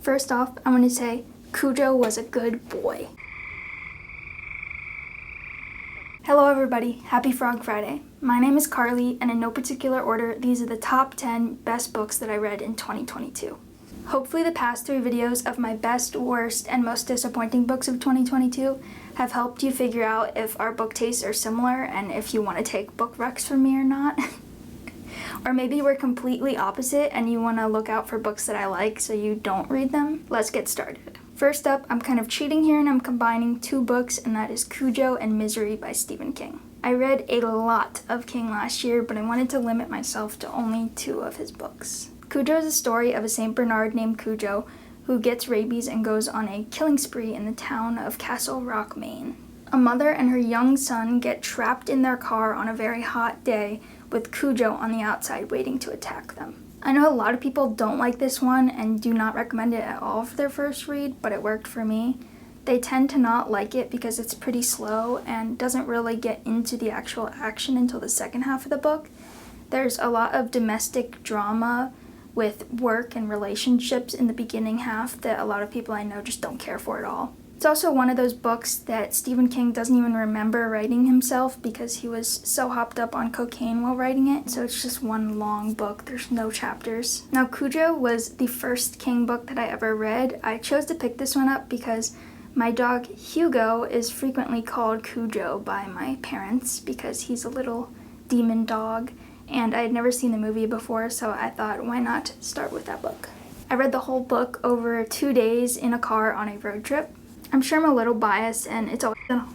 First off, I want to say Cujo was a good boy. Hello everybody, happy Frog Friday. My name is Carly, and in no particular order, these are the top 10 best books that I read in 2022. Hopefully the past 3 videos of my best, worst, and most disappointing books of 2022 have helped you figure out if our book tastes are similar and if you want to take book recs from me or not. Or maybe we're completely opposite and you want to look out for books that I like so you don't read them. Let's get started. First up, I'm kind of cheating here and I'm combining 2 books, and that is Cujo and Misery by Stephen King. I read a lot of King last year, but I wanted to limit myself to only 2 of his books. Cujo is a story of a St. Bernard named Cujo who gets rabies and goes on a killing spree in the town of Castle Rock, Maine. A mother and her young son get trapped in their car on a very hot day with Cujo on the outside waiting to attack them. I know a lot of people don't like this one and do not recommend it at all for their first read, but it worked for me. They tend to not like it because it's pretty slow and doesn't really get into the actual action until the second half of the book. There's a lot of domestic drama with work and relationships in the beginning half that a lot of people I know just don't care for at all. It's also one of those books that Stephen King doesn't even remember writing himself because he was so hopped up on cocaine while writing it, so it's just one long book. There's no chapters. Now, Cujo was the first King book that I ever read. I chose to pick this one up because my dog Hugo is frequently called Cujo by my parents because he's a little demon dog, and I had never seen the movie before, so I thought, why not start with that book? I read the whole book over 2 days in a car on a road trip. I'm sure I'm a little biased, and it's always gonna...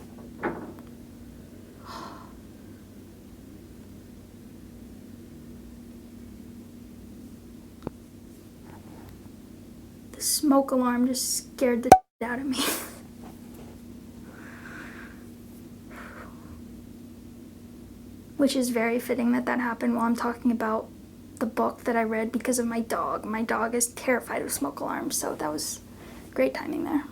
The smoke alarm just scared the shit out of me. Which is very fitting that that happened while I'm talking about the book that I read because of my dog. My dog is terrified of smoke alarms, so that was great timing there.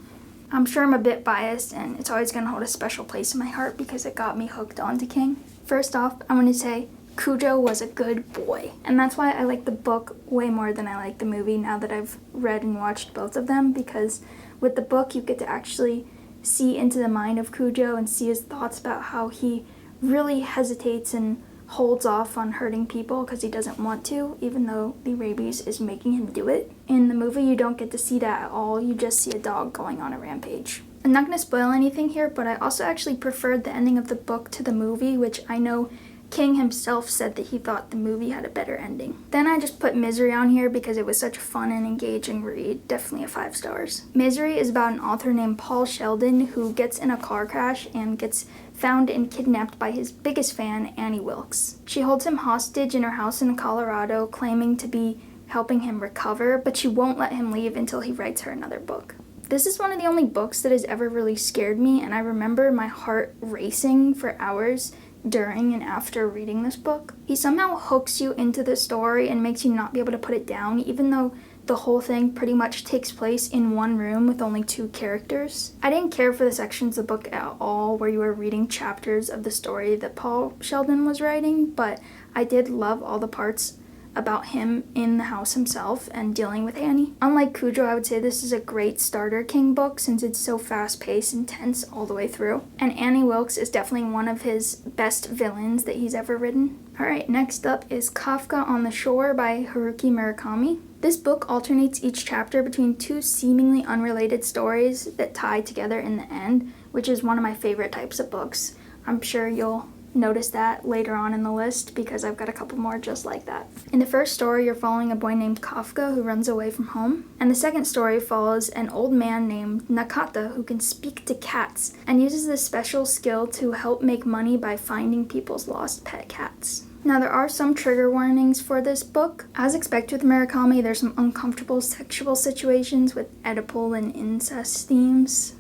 I'm sure I'm a bit biased, and it's always going to hold a special place in my heart because it got me hooked onto King. First off, I want to say Cujo was a good boy, and that's why I like the book way more than I like the movie now that I've read and watched both of them, because with the book you get to actually see into the mind of Cujo and see his thoughts about how he really hesitates and holds off on hurting people because he doesn't want to, even though the rabies is making him do it. In the movie, you don't get to see that at all. You just see a dog going on a rampage. I'm not going to spoil anything here, but I also actually preferred the ending of the book to the movie, which I know King himself said that he thought the movie had a better ending. Then I just put Misery on here because it was such a fun and engaging read. Definitely a 5 stars. Misery is about an author named Paul Sheldon who gets in a car crash and gets found and kidnapped by his biggest fan, Annie Wilkes. She holds him hostage in her house in Colorado, claiming to be helping him recover, but she won't let him leave until he writes her another book. This is one of the only books that has ever really scared me, and I remember my heart racing for hours during and after reading this book. He somehow hooks you into the story and makes you not be able to put it down, even though the whole thing pretty much takes place in one room with only 2 characters. I didn't care for the sections of the book at all where you were reading chapters of the story that Paul Sheldon was writing, but I did love all the parts about him in the house himself and dealing with Annie. Unlike Cujo, I would say this is a great starter King book since it's so fast-paced and tense all the way through. And Annie Wilkes is definitely one of his best villains that he's ever written. Alright, next up is Kafka on the Shore by Haruki Murakami. This book alternates each chapter between 2 seemingly unrelated stories that tie together in the end, which is one of my favorite types of books. I'm sure you'll notice that later on in the list because I've got a couple more just like that. In the first story, you're following a boy named Kafka who runs away from home, and the second story follows an old man named Nakata who can speak to cats and uses this special skill to help make money by finding people's lost pet cats. Now, there are some trigger warnings for this book. As expected with Murakami, there's some uncomfortable sexual situations with Oedipal and incest themes.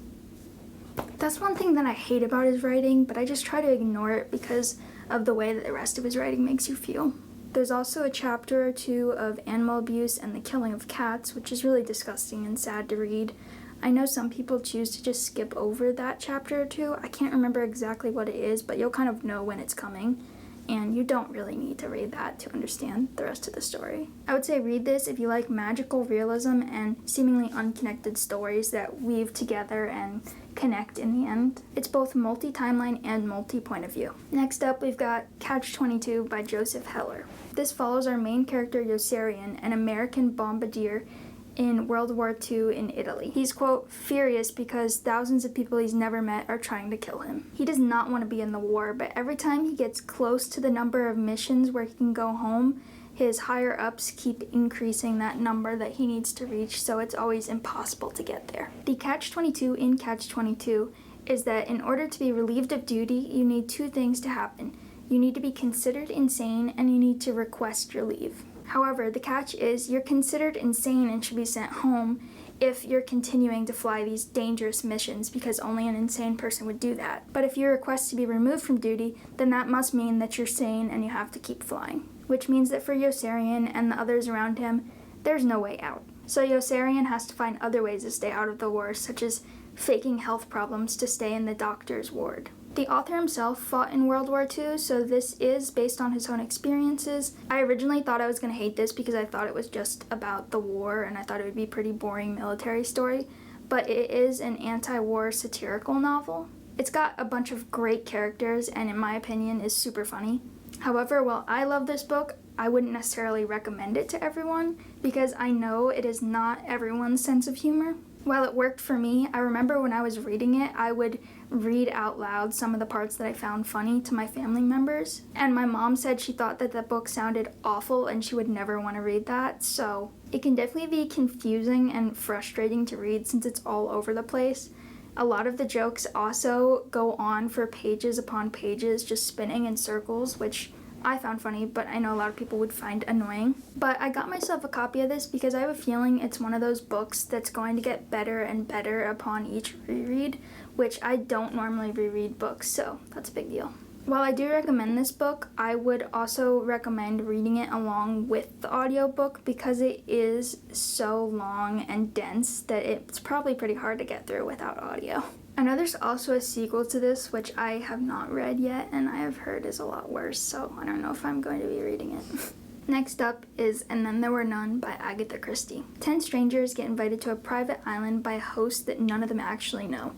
That's one thing that I hate about his writing, but I just try to ignore it because of the way that the rest of his writing makes you feel. There's also a chapter or 2 of animal abuse and the killing of cats, which is really disgusting and sad to read. I know some people choose to just skip over that chapter or 2. I can't remember exactly what it is, but you'll kind of know when it's coming. and you don't really need to read that to understand the rest of the story. I would say read this if you like magical realism and seemingly unconnected stories that weave together and connect in the end. It's both multi-timeline and multi-point of view. Next up, we've got Catch-22 by Joseph Heller. This follows our main character Cerulean, an American bombardier in World War II in Italy. He's, quote, furious because thousands of people he's never met are trying to kill him. He does not want to be in the war, but every time he gets close to the number of missions where he can go home, his higher ups keep increasing that number that he needs to reach, so it's always impossible to get there. The Catch-22 in Catch-22 is that in order to be relieved of duty, you need two things to happen. You need to be considered insane, and you need to request your leave. However, the catch is you're considered insane and should be sent home if you're continuing to fly these dangerous missions, because only an insane person would do that. But if you request to be removed from duty, then that must mean that you're sane and you have to keep flying. Which means that for Cerulean and the others around him, there's no way out. So Cerulean has to find other ways to stay out of the war, such as faking health problems to stay in the doctor's ward. The author himself fought in World War II, so this is based on his own experiences. I originally thought I was going to hate this because I thought it was just about the war and I thought it would be a pretty boring military story, but it is an anti-war satirical novel. It's got a bunch of great characters and in my opinion is super funny. However, while I love this book, I wouldn't necessarily recommend it to everyone because I know it is not everyone's sense of humor. While it worked for me, I remember when I was reading it, I would read out loud some of the parts that I found funny to my family members. And my mom said she thought that the book sounded awful and she would never want to read that. So it can definitely be confusing and frustrating to read since it's all over the place. A lot of the jokes also go on for pages upon pages, just spinning in circles, which I found funny, but I know a lot of people would find annoying. But I got myself a copy of this because I have a feeling it's one of those books that's going to get better and better upon each reread, which I don't normally reread books, so that's a big deal. While I do recommend this book, I would also recommend reading it along with the audiobook because it is so long and dense that it's probably pretty hard to get through without audio. I know there's also a sequel to this, which I have not read yet, and I have heard is a lot worse, so I don't know if I'm going to be reading it. Next up is And Then There Were None by Agatha Christie. 10 strangers get invited to a private island by a host that none of them actually know.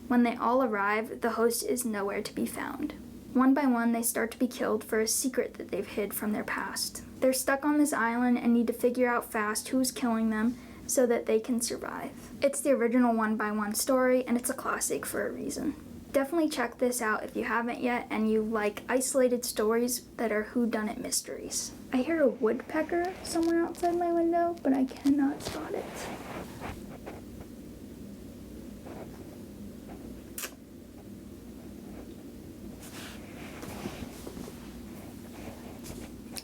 When they all arrive, the host is nowhere to be found. One by one, they start to be killed for a secret that they've hid from their past. They're stuck on this island and need to figure out fast who's killing them so that they can survive. It's the original one by one story, and it's a classic for a reason. Definitely check this out if you haven't yet and you like isolated stories that are whodunit mysteries. I hear a woodpecker somewhere outside my window, but I cannot spot it.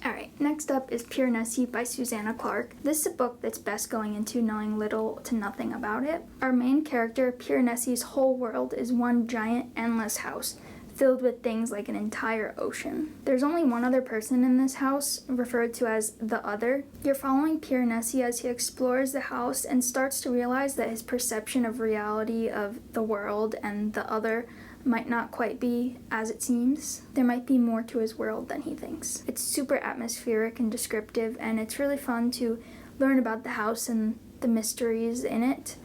Alright, next up is Piranesi by Susanna Clarke. This is a book that's best going into knowing little to nothing about it. Our main character, Piranesi's whole world is one giant endless house, filled with things like an entire ocean. There's only one other person in this house, referred to as the Other. You're following Piranesi as he explores the house and starts to realize that his perception of reality of the world and the other might not quite be as it seems. There might be more to his world than he thinks. It's super atmospheric and descriptive, and it's really fun to learn about the house and the mysteries in it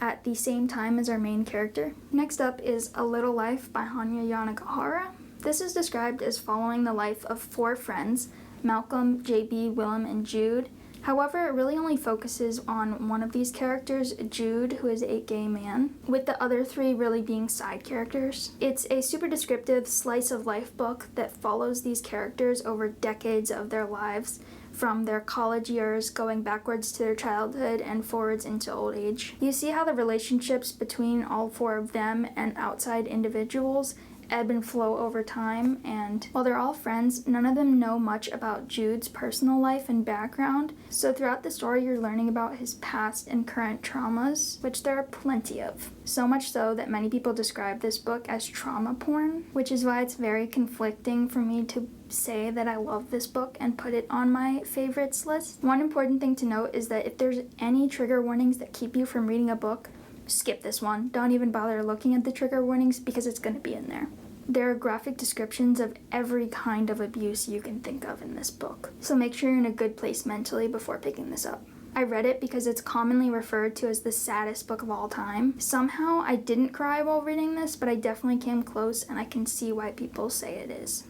at the same time as our main character. Next up is A Little Life by Hanya Yanagihara. This is described as following the life of 4 friends, Malcolm, JB, Willem, and Jude. However, it really only focuses on one of these characters, Jude, who is a gay man, with the other 3 really being side characters. It's a super descriptive slice of life book that follows these characters over decades of their lives, from their college years going backwards to their childhood and forwards into old age. You see how the relationships between all 4 of them and outside individuals ebb and flow over time, and while they're all friends, none of them know much about Jude's personal life and background, so throughout the story you're learning about his past and current traumas, which there are plenty of. So much so that many people describe this book as trauma porn, which is why it's very conflicting for me to say that I love this book and put it on my favorites list. One important thing to note is that if there's any trigger warnings that keep you from reading a book, skip this one. Don't even bother looking at the trigger warnings because it's going to be in there. There are graphic descriptions of every kind of abuse you can think of in this book, so make sure you're in a good place mentally before picking this up. I read it because it's commonly referred to as the saddest book of all time. Somehow I didn't cry while reading this, but I definitely came close, and I can see why people say it is.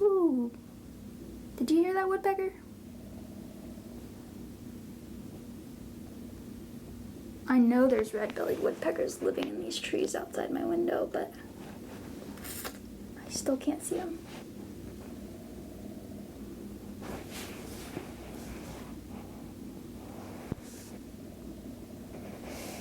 Ooh. Did you hear that, woodpecker? I know there's red-bellied woodpeckers living in these trees outside my window, but I still can't see them.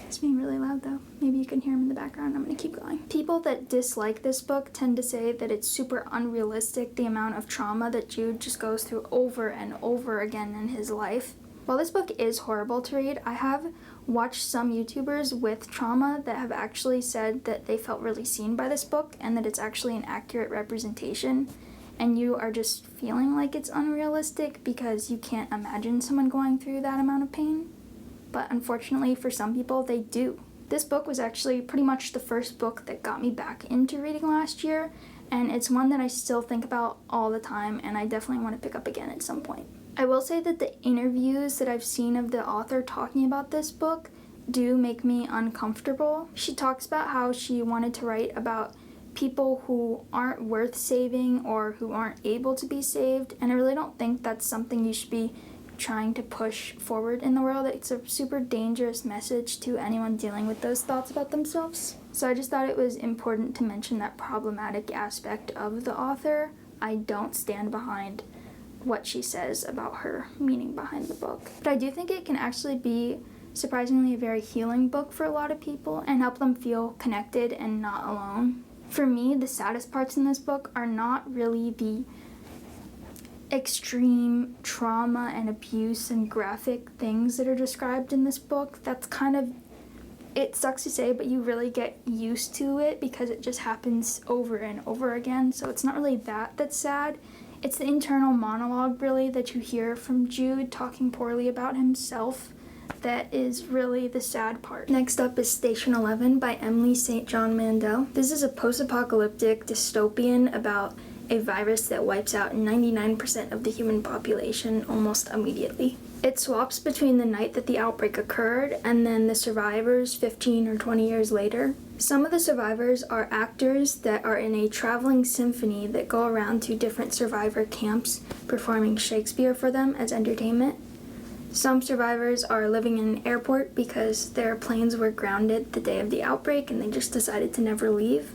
It's being really loud though. Maybe you can hear them in the background. I'm gonna keep going. People that dislike this book tend to say that it's super unrealistic, the amount of trauma that Jude just goes through over and over again in his life. While this book is horrible to read, I have watched some YouTubers with trauma that have actually said that they felt really seen by this book and that it's actually an accurate representation, and you are just feeling like it's unrealistic because you can't imagine someone going through that amount of pain. But unfortunately for some people, they do. This book was actually pretty much the first book that got me back into reading last year, and it's one that I still think about all the time, and I definitely want to pick up again at some point. I will say that the interviews that I've seen of the author talking about this book do make me uncomfortable. She talks about how she wanted to write about people who aren't worth saving or who aren't able to be saved, and I really don't think that's something you should be trying to push forward in the world. It's a super dangerous message to anyone dealing with those thoughts about themselves. So I just thought it was important to mention that problematic aspect of the author. I don't stand behind what she says about her meaning behind the book. But I do think it can actually be surprisingly a very healing book for a lot of people and help them feel connected and not alone. For me, the saddest parts in this book are not really the extreme trauma and abuse and graphic things that are described in this book. That's kind of, it sucks to say, but you really get used to it because it just happens over and over again. So it's not really that's sad. It's the internal monologue, really, that you hear from Jude talking poorly about himself that is really the sad part. Next up is Station 11 by Emily St. John Mandel. This is a post-apocalyptic dystopian about a virus that wipes out 99% of the human population almost immediately. It swaps between the night that the outbreak occurred and then the survivors 15 or 20 years later. Some of the survivors are actors that are in a traveling symphony that go around to different survivor camps performing Shakespeare for them as entertainment. Some survivors are living in an airport because their planes were grounded the day of the outbreak and they just decided to never leave.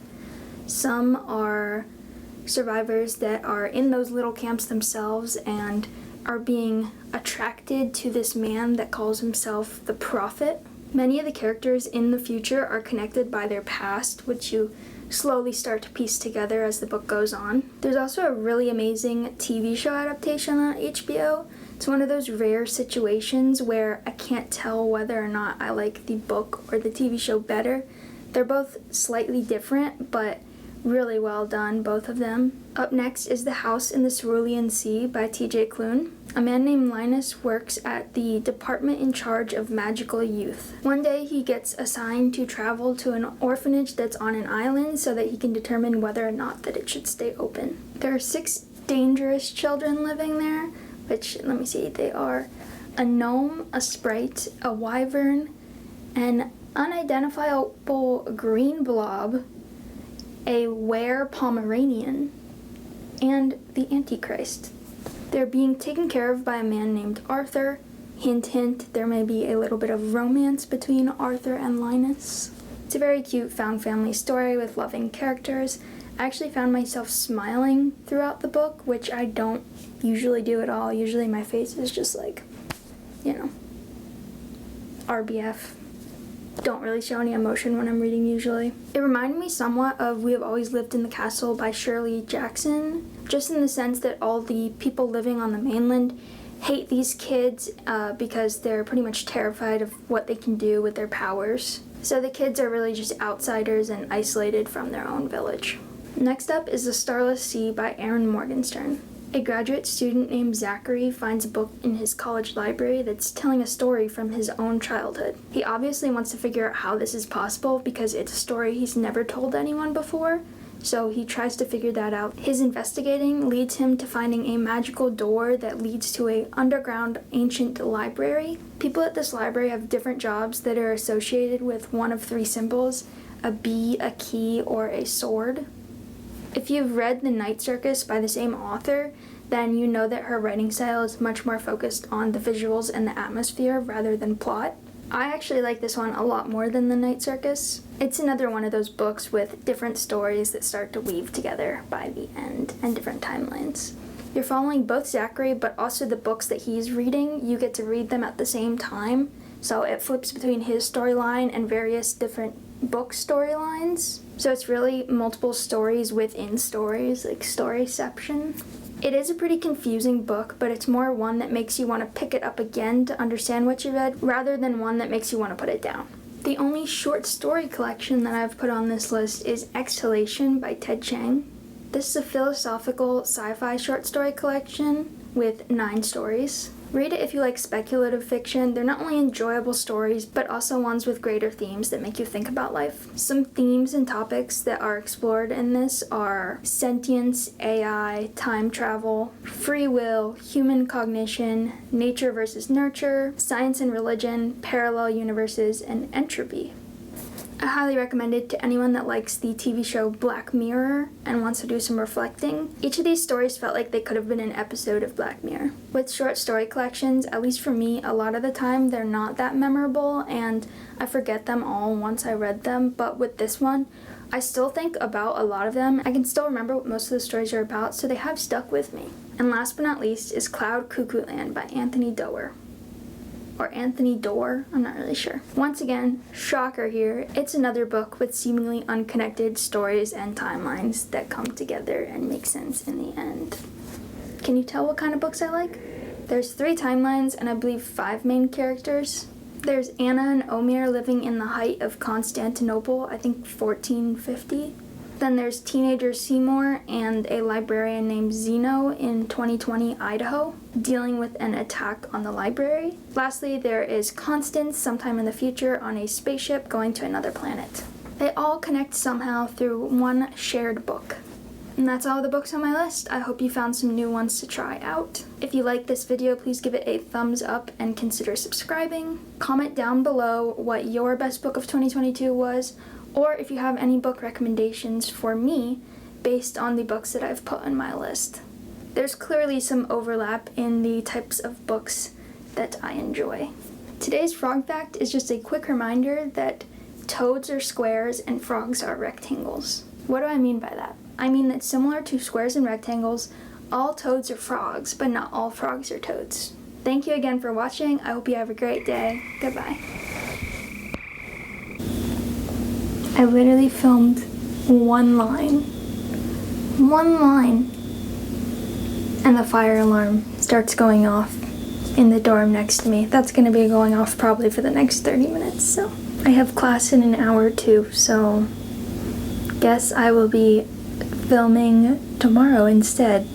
Some are survivors that are in those little camps themselves and are being attracted to this man that calls himself the Prophet. Many of the characters in the future are connected by their past, which you slowly start to piece together as the book goes on. There's also a really amazing TV show adaptation on HBO. It's one of those rare situations where I can't tell whether or not I like the book or the TV show better. They're both slightly different, but really well done, both of them. Up next is The House in the Cerulean Sea by T.J. Klune. A man named Linus works at the department in charge of magical youth. One day he gets assigned to travel to an orphanage that's on an island so that he can determine whether or not that it should stay open. There are 6 dangerous children living there, which, let me see, they are a gnome, a sprite, a wyvern, an unidentifiable green blob, a were Pomeranian, and the Antichrist. They're being taken care of by a man named Arthur. Hint, hint, there may be a little bit of romance between Arthur and Linus. It's a very cute found family story with loving characters. I actually found myself smiling throughout the book, which I don't usually do at all. Usually my face is just like, RBF. Don't really show any emotion when I'm reading usually. It reminded me somewhat of We Have Always Lived in the Castle by Shirley Jackson, just in the sense that all the people living on the mainland hate these kids because they're pretty much terrified of what they can do with their powers. So the kids are really just outsiders and isolated from their own village. Next up is The Starless Sea by Erin Morgenstern. A graduate student named Zachary finds a book in his college library that's telling a story from his own childhood. He obviously wants to figure out how this is possible because it's a story he's never told anyone before, so he tries to figure that out. His investigating leads him to finding a magical door that leads to an underground ancient library. People at this library have different jobs that are associated with one of three symbols: a bee, a key, or a sword. If you've read The Night Circus by the same author, then you know that her writing style is much more focused on the visuals and the atmosphere rather than plot. I actually like this one a lot more than The Night Circus. It's another one of those books with different stories that start to weave together by the end and different timelines. You're following both Zachary, but also the books that he's reading. You get to read them at the same time, so it flips between his storyline and various different book storylines. So it's really multiple stories within stories, like storyception. It is a pretty confusing book, but it's more one that makes you want to pick it up again to understand what you read, rather than one that makes you want to put it down. The only short story collection that I've put on this list is Exhalation by Ted Chiang. This is a philosophical sci-fi short story collection with 9 stories. Read it if you like speculative fiction. They're not only enjoyable stories, but also ones with greater themes that make you think about life. Some themes and topics that are explored in this are sentience, AI, time travel, free will, human cognition, nature versus nurture, science and religion, parallel universes, and entropy. I highly recommend it to anyone that likes the TV show Black Mirror and wants to do some reflecting. Each of these stories felt like they could have been an episode of Black Mirror. With short story collections, at least for me, a lot of the time they're not that memorable and I forget them all once I read them, but with this one, I still think about a lot of them. I can still remember what most of the stories are about, so they have stuck with me. And last but not least is Cloud Cuckoo Land by Anthony Doerr. Or Anthony Doerr, I'm not really sure. Once again, shocker here, it's another book with seemingly unconnected stories and timelines that come together and make sense in the end. Can you tell what kind of books I like? There's 3 timelines and I believe 5 main characters. There's Anna and Omir living in the height of Constantinople, I think 1450. Then there's teenager Seymour and a librarian named Zeno in 2020 Idaho, dealing with an attack on the library. Lastly, there is Constance sometime in the future on a spaceship going to another planet. They all connect somehow through one shared book. And that's all the books on my list. I hope you found some new ones to try out. If you like this video, please give it a thumbs up and consider subscribing. Comment down below what your best book of 2022 was, or if you have any book recommendations for me based on the books that I've put on my list. There's clearly some overlap in the types of books that I enjoy. Today's frog fact is just a quick reminder that toads are squares and frogs are rectangles. What do I mean by that? I mean that similar to squares and rectangles, all toads are frogs, but not all frogs are toads. Thank you again for watching. I hope you have a great day. Goodbye. I literally filmed one line, and the fire alarm starts going off in the dorm next to me. That's going to be going off probably for the next 30 minutes, so. I have class in an hour too, so guess I will be filming tomorrow instead.